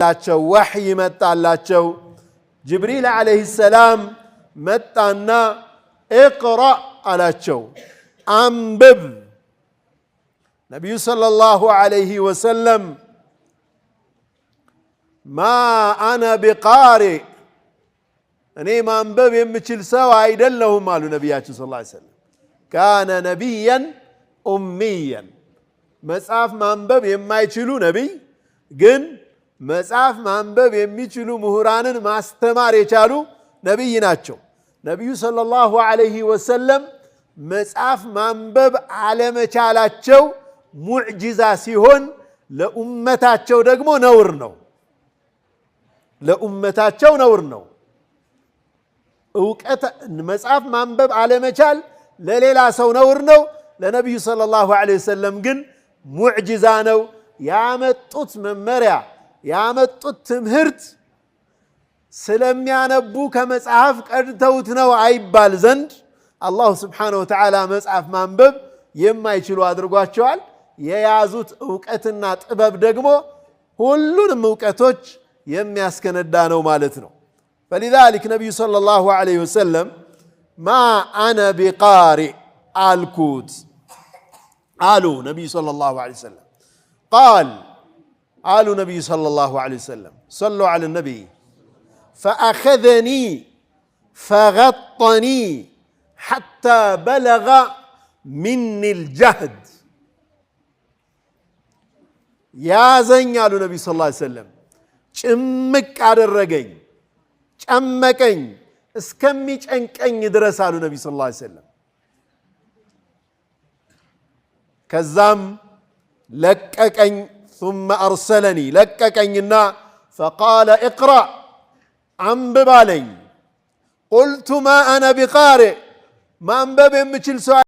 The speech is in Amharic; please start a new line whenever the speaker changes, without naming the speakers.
ላቸው ወህይ መጣላቸው ጅብሪል አለይሂ ሰላም መጣና እቅራ አላቸው አንብብ ነብዩ ሰለላሁ ዐለይሂ ወሰለም ማ አነ ቢቃሪ እኔ ማንበብ የምችል ሰው አይደለሁም አሉ ነቢያችን ሰለላሁ ዐለይሂ ወሰለም ካነ ነቢያን ኡሚያን መጽሐፍ ማንበብ የማይችሉ ነቢይ ግን መጽሐፍ ማንበብ የሚችሉ ምሁራንን ማስተማር የቻሉ ነቢይ ናቸው። ነቢዩ ሰለላሁ ዐለይሂ ወሰለም መጽሐፍ ማንበብ አለመቻላቸው ሙዕጂዛ ሲሆን ለኡመታቸው ደግሞ ነውር ነው። ለኡመታቸው ነውር ነው። እውቀት መጽሐፍ ማንበብ አለመቻል ለሌላ ሰው ነውር ነው። ለነቢዩ ሰለላሁ ዐለይሂ ወሰለም ግን ሙዕጂዛ ነው። ያመጡት መመሪያ ያመጡት ትምህርት ስለሚያነቡ ከመጽሐፍ ቀድተውት ነው አይባል ዘንድ አላሁ ስብሓነሁ ወተዓላ መጽሐፍ ማንበብ የማይችሉ አድርጓቸዋል። የያዙት እውቀትና ጥበብ ደግሞ ሁሉንም እውቀቶች የሚያስከነዳ ነው ማለት ነው። فلذلك ነቢዩ ሰለላሁ ዐለይሂ ወሰለም ማ አነ ቢቃሪእ አልኩት አሉ ነቢዩ ሰለላሁ ዐለይሂ ወሰለም ቃል አሉ ነቢዩ ሰለላሁ ዐለይሂ ወሰለም ሰሉ ዐለ ነቢይ ፈአኸዘኒ ፈገጠኒ ሐታ በለገ ሚኒ ልጀህድ ያዘኝ አሉ ነቢዩ ሰለላሁ ዐለይሂ ወሰለም ጭምቅ አደረገኝ ጨመቀኝ እስከሚጨንቀኝ ድረስ አሉ ነቢዩ ሰለላሁ ዐለይሂ ወሰለም ከዛም ለቀቀኝ ثم أرسلني ለቀቀኝና فقال اقرأ አንብብ አለኝ قلت ما أنا بقارئ ማንበብ የምችል ሰው